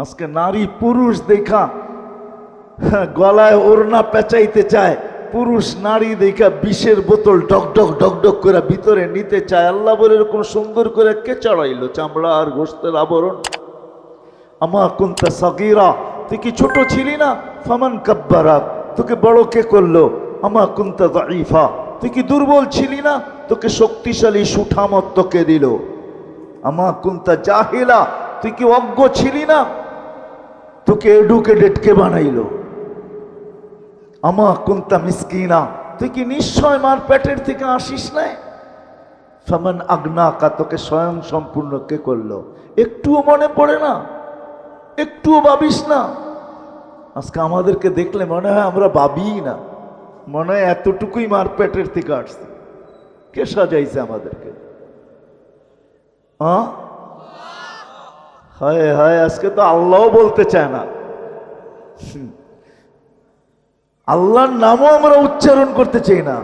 আজকে নারী পুরুষ দেখা গলায় ওড়না পেঁচাইতে চায়, পুরুষ নারী দেখা বিষের বোতল ডক ডক করে ভিতরে নিতে চায়। আল্লাহ বলে এরকম সুন্দর করে কে চড়াইলো চামড়া আর গোশতের আবরণ? আমা কুনতা সাগীরা, তুই কি ছোট ছিলি না? ফামান কাব্বারাক, তোকে বড় কে করলো? আমা কুনতা দাঈফা, তুই কি দুর্বল ছিলি না? তোকে শক্তিশালী সুঠামত কে দিল? আমা কুনতা জাহিলা, তুই কি অজ্ঞ ছিলি না? তোকে এডুকেটেড কে বানাইলো? আমা কুনতা মিসকিনা, তুই কি নিশ্চয় মার পেটের থেকে আসিস নাই? ফামান আগনাকা, তোকে স্বয়ং সম্পূর্ণ কে করলো? একটুও মনে পড়ে না? একটুও ভাবিস না? আজকে আমাদেরকে দেখলে মনে হয় আমরা ভাবিই না, মনে হয় এতটুকুই মার পেটের থেকে আসছে। কে সাজাইছে আমাদেরকে? হায় হায়, আজকে তো আল্লাহ বলতে চায় না, আল্লাহর নামও আমরা উচ্চারণ করতে চাই না,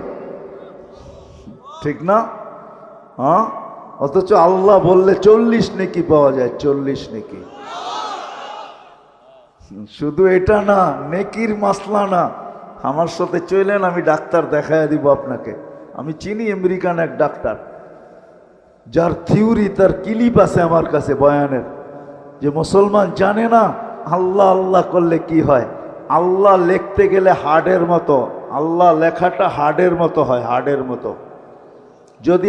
ঠিক না? অথচ আল্লাহ বললে 40 নেকি পাওয়া যায়, 40 নেকি। শুধু এটা না, নেকির মাসলা না। আমার সাথে চলেন, আমি ডাক্তার দেখায় দিব আপনাকে। আমি চিনি আমেরিকান এক ডাক্তার, যার থিওরি, তার ক্লিপ আছে আমার কাছে বয়ানের, যে মুসলমান জানে না আল্লাহ আল্লাহ করলে কি হয়। আল্লাহ লিখতে গেলে হাড়ের মতো, আল্লাহ লেখাটা হাড়ের মতো হয়, হাড়ের মতো। যদি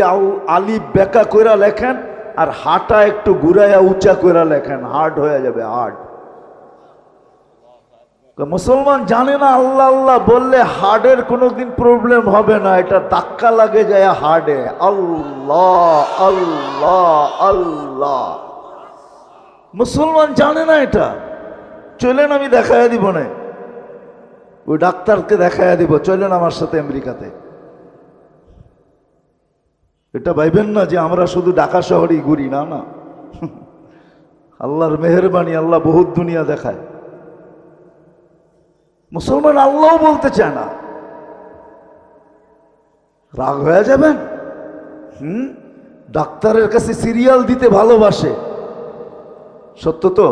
আলিফ বেকা কইরা লেখেন আর হাটা একটু ঘুরাইয়া উঁচা কইরা লেখেন, হার্ড হয়ে যাবে, হার্ড। মুসলমান জানে না আল্লাহ আল্লাহ বললে হার্টের কোনোদিন প্রবলেম হবে না, এটা ধাক্কা লাগে যায় হার্টে। আল্লাহ আল্লাহ আল্লাহ, মুসলমান জানে না এটা। চলেন আমি দেখাইয়া দিব না, ওই ডাক্তারকে দেখাইয়া দিব, চলেন আমার সাথে আমেরিকাতে। এটা ভাইবেন না যে আমরা শুধু ঢাকা শহরেই ঘুরি, না না, আল্লাহর মেহেরবানি, আল্লাহ বহুত দুনিয়া দেখায়। মুসলমান আল্লাহ বলতে চায় না, রাগ হয়ে যাবেন। ডাক্তারের কাছে সিরিয়াল দিতে ভালোবাসে, সত্য তো?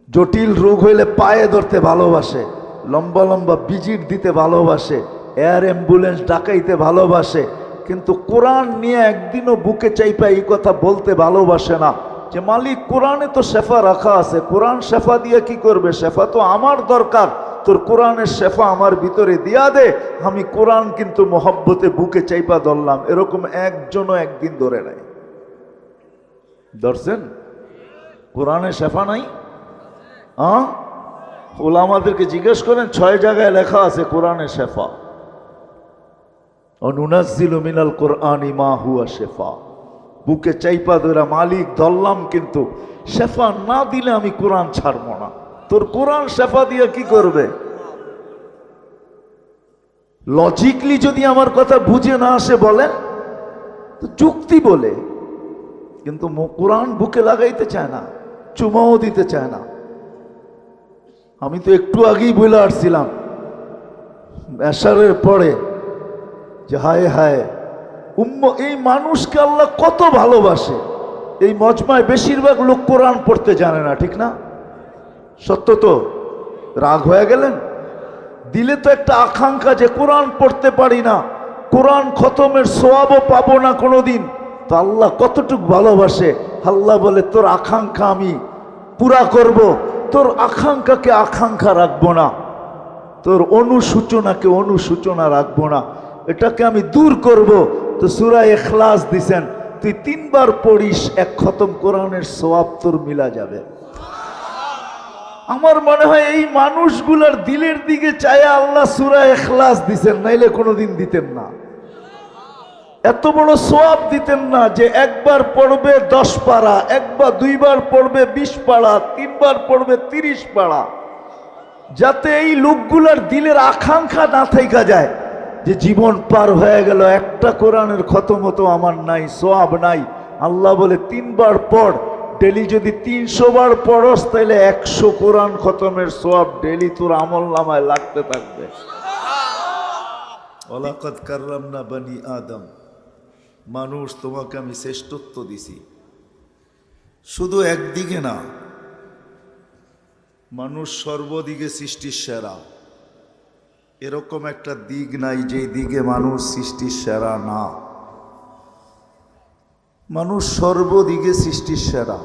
জটিল রোগ হইলে পায়ে ধরতে ভালোবাসে, লম্বা লম্বা ভিজিট দিতে ভালোবাসে, এয়ার অ্যাম্বুলেন্স ডাকাইতে ভালোবাসে, কিন্তু কোরআন নিয়ে একদিনও বুকে চাইপা এই কথা বলতে ভালোবাসে না যে মালিক কোরআনে তো শেফা রাখা আছে, কোরআন শেফা দিয়ে কি করবে? শেফা তো আমার দরকার, তোর কোরআনের শেফা আমার ভিতরে দিয়া দে, আমি কোরআন কিন্তু মহব্বতে বুকে চাইপা ধরলাম। এরকম একজনও একদিন ধরে নাই। ধরছেন? কোরআনে শেফা নাই? ওলামাদেরকে জিজ্ঞেস করেন, 6 জায়গায় লেখা আছে কোরআনে শেফা। অনুনাজ্জিলু মিনাল কোরআনি মা হুয়া শেফা, বুকে চাইপা ধরা মালিক ধরলাম, কিন্তু শেফা না দিলে আমি কোরআন ছাড়ব না। তোর কোরআন শেফা দিয়ে কি করবে? লজিকলি যদি আমার কথা বুঝে না আসে বলেন তো যুক্তি বলে, কিন্তু কোরআন বুকে লাগাইতে চায় না, চুমাও দিতে চায় না। আমি তো একটু আগেই বলে আসছিলাম এশারের পরে যে হায় হায় এই মানুষকে আল্লাহ কত ভালোবাসে। এই মজমায় বেশিরভাগ লোক কোরআন পড়তে জানে না, ঠিক না? সত্য তো? রাগ হয়ে গেলেন? দিলে তো একটা আকাঙ্ক্ষা যে কোরআন পড়তে পারি না, কোরআন খতমের সওয়াবও পাবো না কোনোদিন। তো আল্লাহ কতটুকু ভালোবাসে। আল্লাহ বলে তোর আকাঙ্ক্ষা আমি পুরা করব, তোর আকাঙ্ক্ষাকে আকাঙ্ক্ষা রাখবো না, তোর অনুসূচনাকে অনুসূচনা রাখবো না, এটাকে আমি দূর করব। তো সূরা ইখলাস দিছেন, তুই 3 বার পড়িস, 1 খতম কোরআনের সওয়াব তোর মিলা যাবে। আমার মনে হয় এই মানুষগুলার দিলের দিকে চায় আল্লাহ সূরা ইখলাস দিছেন, নাইলে কোনোদিন দিতেন না। এত বড় সওয়াব দিতেন না যে 1 বার পড়বে 10 পারা, 2 বার পড়বে 20 পারা, 3 বার পড়বে 30 পারা, যাতে এই লোকগুলার দিলের আকাঙ্ক্ষা না থাইকা যায় যে জীবন পার হয়ে গেল, একটা কোরআনের খতম হতো আমার নাই, সওয়াব নাই। আল্লাহ বলে 3 বার পড়, ডেলি যদি 300 বার পড়স তাহলে 100 কোরআন খতমের সওয়াব ডেলি তোর আমল নামায় লাগতে থাকবে। ওয়ালাকাদ কাররামনা বনি আদম, মানুষ তোমাকে আমি শ্রেষ্ঠত্ব দিছি, শুধু একদিকে না, মানুষ সর্বদিকে সৃষ্টির সেরা। এরকম একটা দিক নাই যেই দিকে মানুষ সৃষ্টির সেরা না। মানুষ সর্বদিকে সৃষ্টির সেরা।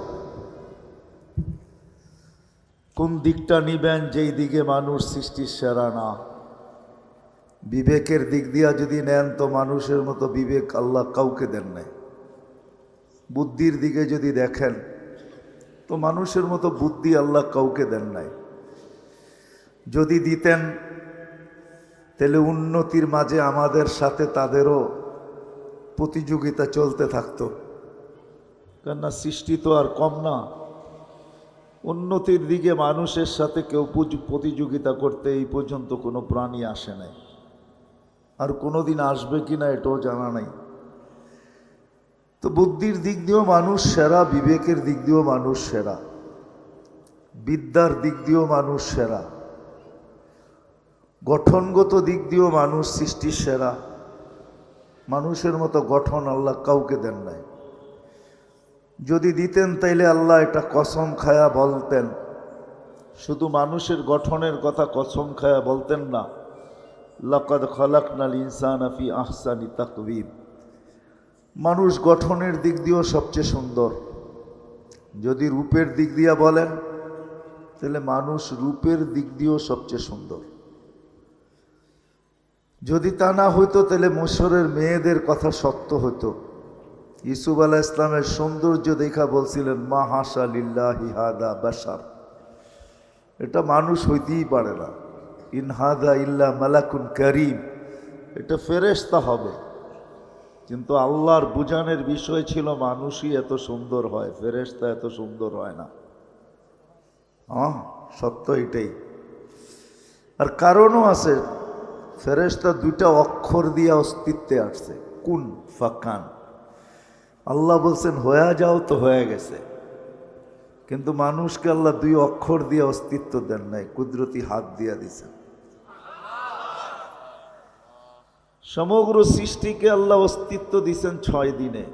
কোন দিকটা নিবেন যেই দিকে মানুষ সৃষ্টির সেরা না? বিবেকের দিক দিয়া যদি নেন তো মানুষের মতো বিবেক আল্লাহ কাউকে দেন নাই। বুদ্ধির দিকে যদি দেখেন তো মানুষের মতো বুদ্ধি আল্লাহ কাউকে দেন নাই। যদি দিতেন তাহলে উন্নতির মাঝে আমাদের সাথে তাদেরও প্রতিযোগিতা চলতে থাকতো, কেননা সৃষ্টি তো আর কম না। উন্নতির দিকে মানুষের সাথে কেউ প্রতিযোগিতা করতে এই পর্যন্ত কোনো প্রাণী আসে নাই, আর কোনোদিন আসবে কিনা এটাও জানা নাই। তো বুদ্ধির দিক দিয়েও মানুষ সেরা, বিবেকের দিক দিয়েও মানুষ সেরা, বিদ্যার দিক দিয়েও মানুষ সেরা, গঠনগত দিক দিয়েও মানুষ সৃষ্টির সেরা। মানুষের মতো গঠন আল্লাহ কাউকে দেন নাই। যদি দিতেন তাইলে আল্লাহ এটা কসম খায়া বলতেন, শুধু মানুষের গঠনের কথা কসম খায়া বলতেন না, লাকাদ খালাকনাল ইনসানা ফি আহসানি তাকওয়িম। মানুষ গঠনের দিক দিয়েও সবচেয়ে সুন্দর। যদি রূপের দিক দিয়া বলেন তাহলে মানুষ রূপের দিক দিয়েও সবচেয়ে সুন্দর। যদি তা না হইতো তাহলে মিশরের মেয়েদের কথা সত্য হতো। ইউসুফ আলাইহিস ইসলামের সৌন্দর্য দেখা বলছিলেন, মা হাসা লিল্লাহি হাদা বাশার, এটা মানুষ হইতেই পারে না। ইন হাদা ইল্লা মালাকুন কারীম, এটা ফেরেশতা হবে। কিন্তু আল্লাহর বুঝানোর বিষয় ছিল মানুষই এত সুন্দর হয়, ফেরেশতা এত সুন্দর হয় না। সত্য এটাই। আর কারণও আছে, ফেরেশতা দুইটা অক্ষর দিয়ে অস্তিত্বে আসছে, কুন ফাকান। আল্লাহ বলছেন হয়ে যাও, তো হয়ে গেছে। কিন্তু মানুষকে আল্লাহ দুই অক্ষর দিয়ে অস্তিত্ব দেন নাই, কুদরতি হাত দিয়া দিছেন। সমগ্র সৃষ্টিকে আল্লাহ অস্তিত্ব দিছেন 6 দিনে,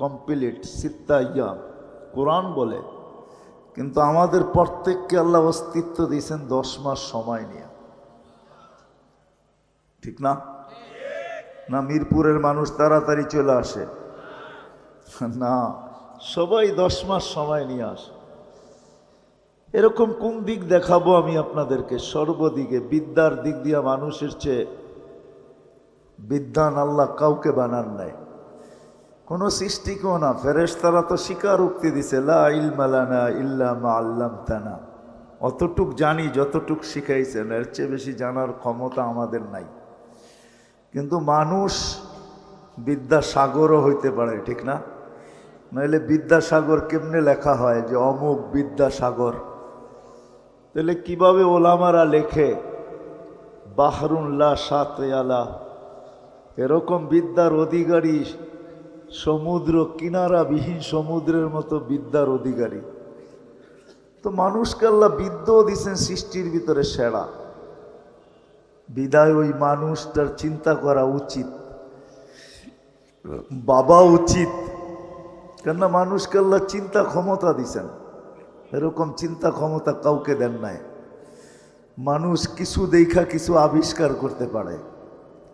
কমপ্লিট, সিত্তা ইয়াম কোরআন বলে। কিন্তু আমাদের প্রত্যেককে আল্লাহ অস্তিত্ব দিয়েছেন 10 মাস সময় নিয়ে। ঠিক না? না মিরপুরের মানুষ তাড়াতাড়ি চলে আসে না, সবাই 10 মাস সময় নিয়ে আসে। এরকম কোন দিক দেখাবো আমি আপনাদেরকে? সর্বদিকে বিদ্যার দিক দিয়ে মানুষের চেয়ে বিদ্যান আল্লাহ কাউকে বানান নাই, কোনো সৃষ্টিকেও না। ফেরেশতারা তো স্বীকারোক্তি দিছে, লা ইলমা লানা ইল্লা মা আল্লামতানা, অতটুক জানি যতটুক শিখাইছেন, এর চেয়ে বেশি জানার ক্ষমতা আমাদের নাই। কিন্তু মানুষ বিদ্যাসাগরও হইতে পারে, ঠিক না? নইলে বিদ্যাসাগর কেমনে লেখা হয় যে অমুক বিদ্যাসাগর? তাহলে কিভাবে ওলামারা লেখে বাহরুন লা সাতয়ালা, এরকম বিদ্যার অধিকারী, সমুদ্র কিনারাবিহীন সমুদ্রের মতো বিদ্যার অধিকারী। তো মানুষকে আল্লাহ বিদ্যাও দিচ্ছেন সৃষ্টির ভিতরে সেরা। বিদায় ওই মানুষটার চিন্তা করা উচিত, বাবা উচিত। কেননা মানুষকে আল্লাহ চিন্তা ক্ষমতা দিছেন, এরকম চিন্তা ক্ষমতা কাউকে দেন নাই। মানুষ কিছু দেখা কিছু আবিষ্কার করতে পারে।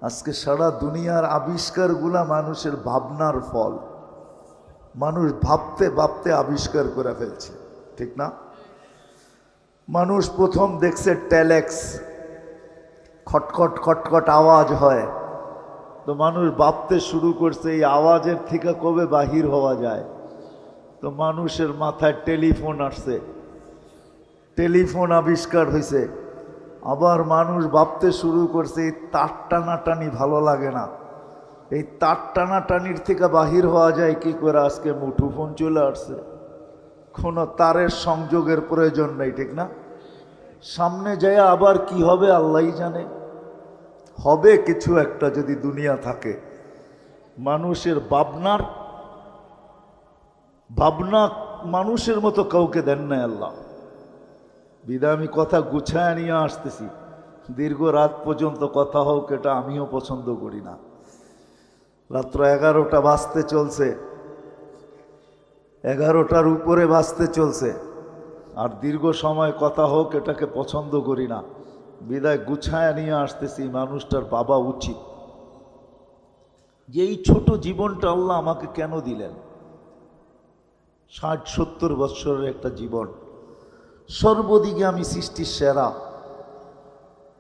আজকে সারা দুনিয়ার আবিষ্কারগুলা মানুষের ভাবনার ফল। মানুষ ভাবতে ভাবতে আবিষ্কার করে ফেলছে, ঠিক না? মানুষ প্রথম দেখছে টেলেক্স, খটখট খটখট আওয়াজ হয়। তো মানুষ ভাবতে শুরু করছে এই আওয়াজের থেকে কবে বাহির হওয়া যায়। তো মানুষের মাথায় টেলিফোন আসছে, টেলিফোন আবিষ্কার হয়েছে। আবার মানুষ ভাবতে শুরু করছে এই তার টানাটানি ভালো লাগে না, এই তার টানাটানির থেকে বাহির হওয়া যায় কি করে? আজকে মুঠোফোন চলে আসছে, কোনো তারের সংযোগের প্রয়োজন নেই, ঠিক না? সামনে যায় আবার কি হবে আল্লাহই জানে। হবে কিছু একটা যদি দুনিয়া থাকে। মানুষের ভাবনা মানুষের মতো কাউকে দেন নাই আল্লাহ। বিদায় আমি কথা গুছায় নিয়ে আসতেছি, দীর্ঘ রাত পর্যন্ত কথা হোক এটা আমিও পছন্দ করি না। রাত্র 11টা বাজতে চলছে, 11টার উপরে বাজতে চলছে, আর দীর্ঘ সময় কথা হোক এটাকে পছন্দ করি না, বিদায় গুছায় নিয়ে আসতেছি। মানুষটার বাবা উচিত যে এই ছোট জীবনটা আল্লাহ আমাকে কেন দিলেন? 60-70 বৎসরের একটা জীবন, সর্বদিকে আমি সৃষ্টির সেরা।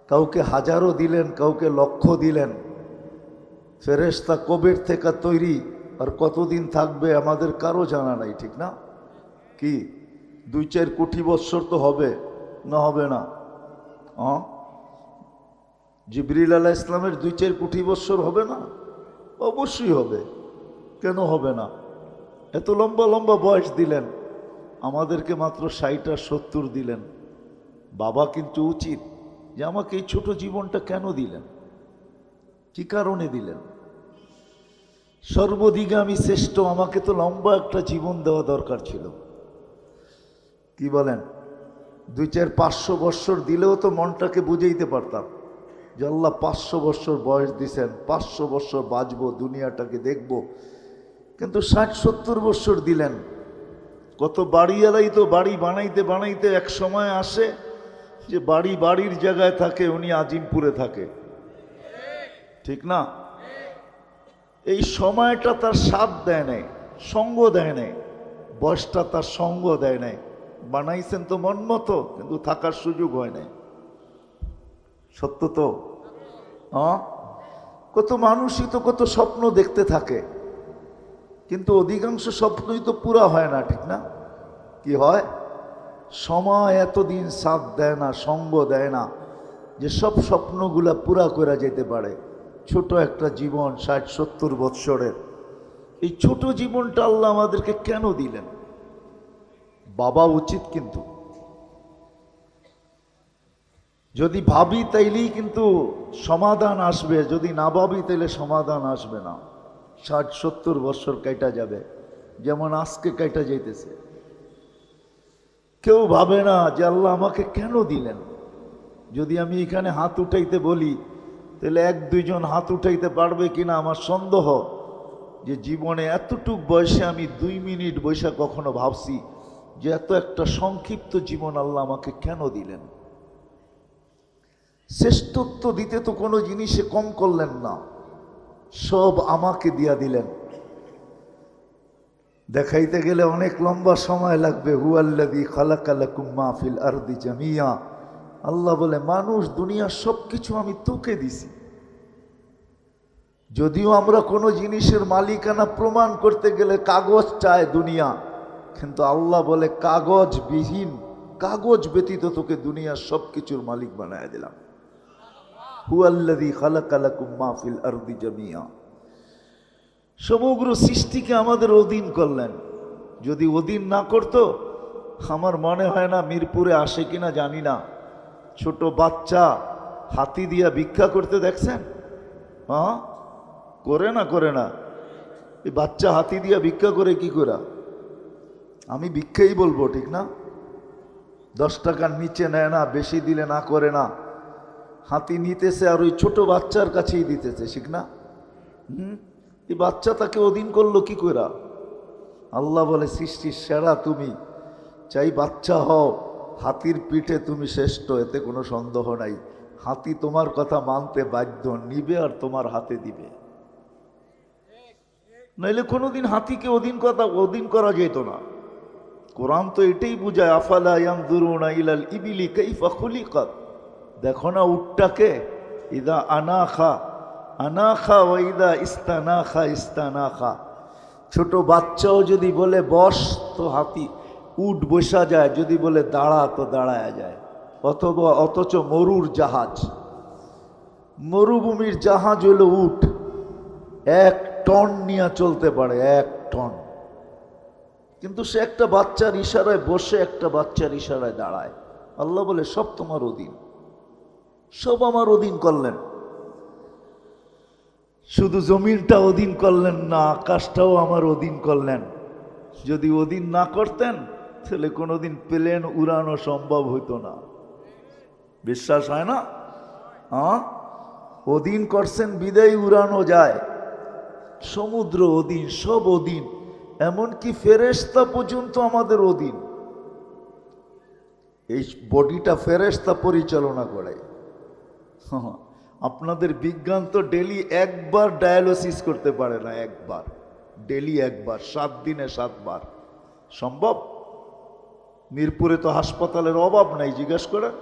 কাউকে হাজারও দিলেন, কাউকে লক্ষ দিলেন। ফেরেশতা কবের থেকে তৈরি আর কতদিন থাকবে আমাদের কারো জানা নাই, ঠিক না? কি 2-4 কোটি বৎসর তো হবে না? হবে না? জিবরিল আলাইহিস ইসলামের 2-4 কোটি বৎসর হবে না? অবশ্যই হবে। কেন হবে না? এত লম্বা লম্বা বয়স দিলেন, আমাদেরকে মাত্র 60 আর 70 দিলেন। বাবা কিন্তু উচিত যে আমাকে এই ছোট জীবনটা কেন দিলেন, কি কারণে দিলেন? সর্বদিকে আমি শ্রেষ্ঠ, আমাকে তো লম্বা একটা জীবন দেওয়া দরকার ছিল। কি বলেন? 2-4-500 বৎসর দিলেও তো মনটাকে বুঝাইতে পারতাম যে আল্লাহ 500 বৎসর বয়স দিছেন, 500 বৎসর বাঁচবো, দুনিয়াটাকে দেখব। কিন্তু 60-70 বৎসর দিলেন। কত বাড়িওয়ালাই তো বাড়ি বানাইতে বানাইতে এক সময় আসে যে বাড়ির জায়গায় থাকে, উনি আজিমপুরে থাকে, ঠিক না? এই সময়টা তার সাথ দেয় নাই, সঙ্গ দেয় নাই, বয়সটা তার সঙ্গ দেয় নাই। বানাইছেন তো মন মতো, কিন্তু থাকার সুযোগ হয় নাই। সত্য তো? কত মানুষই তো কত স্বপ্ন দেখতে থাকে, কিন্তু অধিকাংশ স্বপ্নই তো পুরা হয় না, ঠিক না? কি হয়? সময় এতদিন সাথ দেয় না, সঙ্গ দেয় না যে সব স্বপ্নগুলা পুরা করে যেতে পারে। ছোট একটা জীবন 60-70 বৎসরের, এই ছোট জীবনটা আল্লাহ আমাদেরকে কেন দিলেন? বাবা উচিত। কিন্তু যদি ভাবি তাইলেই কিন্তু সমাধান আসবে, যদি না ভাবি তাইলে সমাধান আসবে না। 60-70 বৎসর কাইটা যাবে, যেমন আজকে কাইটা যাইতেছে। কেউ ভাবে না যে আল্লাহ আমাকে কেন দিলেন। যদি আমি এখানে হাত উঠাইতে বলি, তাহলে 1-2 জন হাত উঠাইতে পারবে কিনা আমার সন্দেহ। যে জীবনে এতটুক বয়সে আমি 2 মিনিট বৈশা কখনো ভাবছি যে এত একটা সংক্ষিপ্ত জীবন আল্লাহ আমাকে কেন দিলেন। শ্রেষ্ঠত্ব দিতে তো কোনো জিনিসে কম করলেন না, সব আমাকে দিয়া দিলেন। দেখাইতে গেলে অনেক লম্বা সময় লাগবে। হুয়াল্লাযী খালাকা লাকুম মা ফিল আরদি জামিয়া। আল্লাহ বলে মানুষ দুনিয়া সবকিছু আমি তোকে দিছি। যদিও আমরা কোনো জিনিসের মালিকানা প্রমাণ করতে গেলে কাগজ চায় দুনিয়া, কিন্তু আল্লাহ বলে কাগজবিহীন, কাগজ ব্যতীত তোকে দুনিয়ার সবকিছুর মালিক বানায় দিলাম। হুয়াল্লাযী খালাকা লাকুম মা ফিল আরদি জামিয়া। সমগ্র সৃষ্টিকে আমাদের অধীন করলেন। যদি অধীন না করতো, আমার মনে হয় না মিরপুরে আসে কিনা জানি না, ছোট বাচ্চা হাতি দিয়া ভিক্ষা করতে দেখছেন? করে না? এই বাচ্চা হাতি দিয়া ভিক্ষা করে কি করে? আমি ভিক্ষাই বলবো, ঠিক না? 10 টাকার নিচে নেয় না, বেশি দিলে না করে না। হাতি নিতেছে আর ওই ছোট বাচ্চার কাছেই দিতেছে, ঠিক না? এই বাচ্চা তাকে অধীন করলো কি করে? আল্লাহ বলে সৃষ্টির সেরা তুমি, চাই বাচ্চা হও, হাতির পিঠে তুমি শ্রেষ্ঠ, এতে কোনো সন্দেহ নাই। হাতি তোমার কথা মানতে বাধ্য, নিবে আর তোমার হাতে দিবে। নইলে কোনোদিন হাতিকে অধীন করা যেত না। কোরআন তো এটাই বুঝায়, আফালা ইয়ানজুরুনা ইলাল ইবিলি কাইফা খুলিকাত। দেখো না উটটাকে, ইদা আনাখা ওয়া ইদা ইস্তানাখা। ছোট বাচ্চাও যদি বলে বস তো হাতি উট বসা যায়, যদি বলে দাঁড়া তো দাঁড়ায়া যায়। অথচ মরুভূমির জাহাজ হলো উট, 1 টন নিয়ে চলতে পারে, 1 টন। কিন্তু সে একটা বাচ্চার ইশারায় বসে, একটা বাচ্চার ইশারায় দাঁড়ায়। আল্লাহ বলে সব তোমার অধীন, সব আমার অধীন করলেন। শুধু জমিনটা অধীন করলেন না, আকাশটাও আমার অধীন করলেন। যদি অধীন না করতেন তাহলে কোনোদিন প্লেন উড়ানো সম্ভব হইতো না। বিশ্বাস হয় না? অধীন করছেন বিদায় উড়ানো যায়। সমুদ্র অধীন, সব অধীন। এমনকি ফেরেশতা পর্যন্ত আমাদের অধীন। এই বডিটা ফেরেশতা পরিচালনা করে। আপনাদের বিজ্ঞান তো ডেলি একবার ডায়ালিসিস করতে পারে না, একবার, ডেলি একবার, 7 দিনে 7 বার সম্ভব? মিরপুরে তো হাসপাতালের অভাব নাই, জিজ্ঞাসা করেন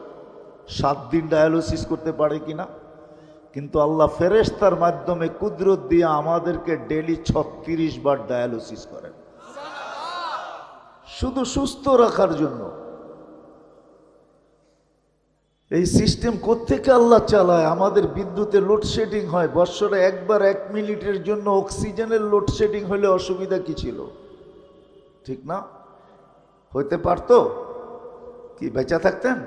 7 দিন ডায়ালিসিস করতে পারে কিনা। কিন্তু আল্লাহ ফেরেশতার মাধ্যমে কুদরত দিয়ে আমাদেরকে ডেলি 36 বার ডায়ালিসিস করেন, শুধু সুস্থ রাখার জন্য। এই সিস্টেম কোত্থেকে আল্লাহ চালায়? আমাদের বিদ্যুতে লোডশেডিং হয়, বৎসরে একবার 1 মিনিটের জন্য অক্সিজেনের লোডশেডিং হলে অসুবিধা কি ছিল? ঠিক না? হইতে পারতো কি বেঁচে থাকতেন?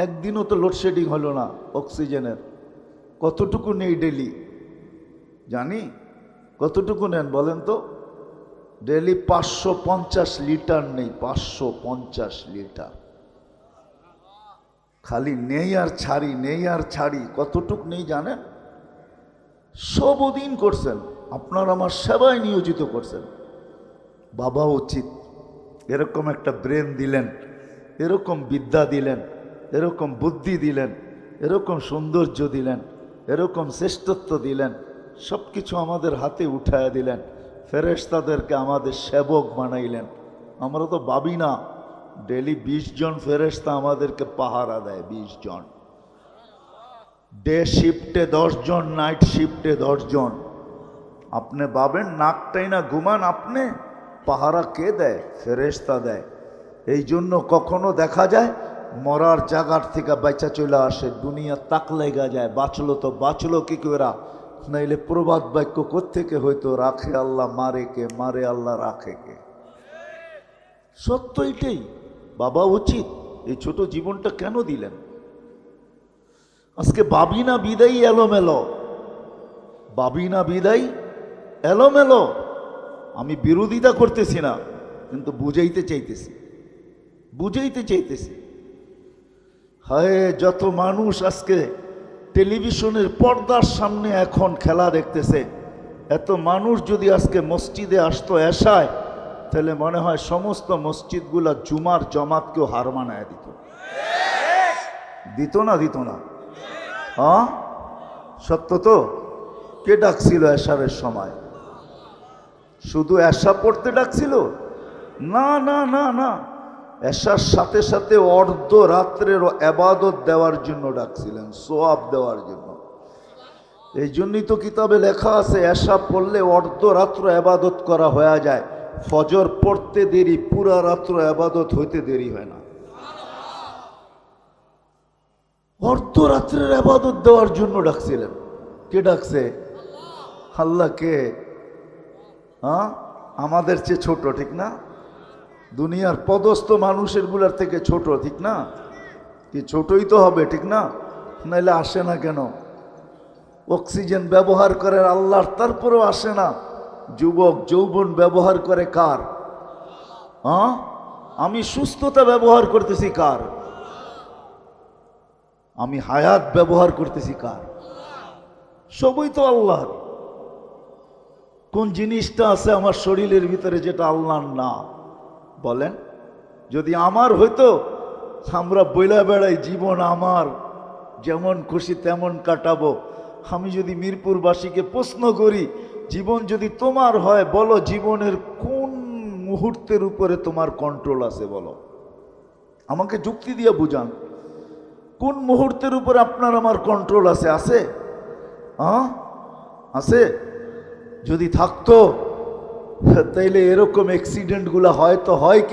একদিনও তো লোডশেডিং হলো না অক্সিজেনের। কতটুকু নেই ডেলি জানি? কতটুকু নেন বলেন তো? ডেলি 550 লিটার নেই, 550 লিটার। খালি নেই আর ছাড়ি, নেই আর ছাড়ি। কতটুক নেই জানেন? সব অধীন করছেন, আপনার আমার সেবায় নিয়োজিত করছেন। বাবা উচিত এরকম একটা ব্রেন দিলেন, এরকম বিদ্যা দিলেন, এরকম বুদ্ধি দিলেন, এরকম সৌন্দর্য দিলেন, এরকম শ্রেষ্ঠত্ব দিলেন, সব কিছু আমাদের হাতে উঠায়া দিলেন। ফেরেশতাদেরকে আমাদের সেবক বানাইলেন। আমরা তো ভাবি না ডেলি 20 জন ফেরেশতা আমাদেরকে পাহারা দেয়, 20 জন। ডে শিফটে 10 জন, নাইট শিফটে 10 জন। আপনি ভাবেন নাকটাই না ঘুমান, আপনি পাহারা কে দেয়? ফেরেশতা দেয়। এই জন্য কখনো দেখা যায় মরার জায়গার থেকে বেচা চলে আসে, দুনিয়া তাক লেগা যায়, বাঁচলো তো বাঁচলো কি করে, নাইলে প্রবাদ বাক্য কোত্থেকে হয়তো, রাখে আল্লাহ মারে কে, মারে আল্লাহ রাখে কে। সত্য এটাই। বাবা উচিত এই ছোট জীবনটা কেন দিলেন? আজকে ভাবি না বিদায় এলোমেলো, ভাবি না বিদায় এলোমেলো। আমি বিরোধিতা করতেছি না, কিন্তু বুঝাইতে চাইতেছি, বুঝাইতে চাইতেছি। হায়, যত মানুষ আজকে টেলিভিশনের পর্দার সামনে এখন খেলা দেখতেছে, এত মানুষ যদি আজকে মসজিদে আসতো এশায়, তাহলে মনে হয় সমস্ত মসজিদগুলা জুমার জমাতকেও হার মানায় দিত। দিত না? দিত না? হ্যাঁ, সত্য তো। কে ডাকছিল এশারের সময়? শুধু এশা পড়তে ডাকছিল? না না না না, এশার সাথে সাথে অর্ধ রাত্রের এবাদত দেওয়ার জন্য ডাকছিলেন, সোয়াব দেওয়ার জন্য। এই জন্যই তো কিতাবে লেখা আছে এশা পড়লে অর্ধ রাত্র এবাদত করা হয়ে যায়, ফজর পড়তে দেরি, পুরা রাত্র এবাদত হইতে দেরি হয় না। অর্ধ রাত্রের এবাদত দেওয়ার জন্য ডাকছিলেন। কে ডাকছে? আল্লাহ। কে? আমাদের চেয়ে ছোট, ঠিক না? দুনিয়ার পদস্থ মানুষের গুলার থেকে ছোট, ঠিক না? কি ছোটই তো হবে, ঠিক না? নাইলে আসে না কেন? অক্সিজেন ব্যবহার করে আল্লাহর, তারপরেও আসে না। যুবক যৌবন ব্যবহার করে কার? আমি সুস্থতা ব্যবহার করতেছি কার? আমি হায়াত ব্যবহার করতেছি কার? সবই তো আল্লাহর। কোন জিনিসটা আছে আমার শরীরের ভিতরে যেটা আল্লাহর না? বলেন। যদি আমার হইতো, আমরা বইলা বেড়াই জীবন আমার, যেমন খুশি তেমন কাটাবো। আমি যদি মিরপুরবাসীকে প্রশ্ন করি, জীবন যদি তোমার হয়, বলো জীবনের কোন মুহূর্তের উপরে তোমার কন্ট্রোল আছে? বলো, আমাকে যুক্তি দিয়ে বুঝান। কোন মুহূর্তের উপরে আপনার আমার কন্ট্রোল আছে? আছে? আছে? যদি থাকতো তাইলে এরকম অ্যাক্সিডেন্টগুলো হয়তো হয় কি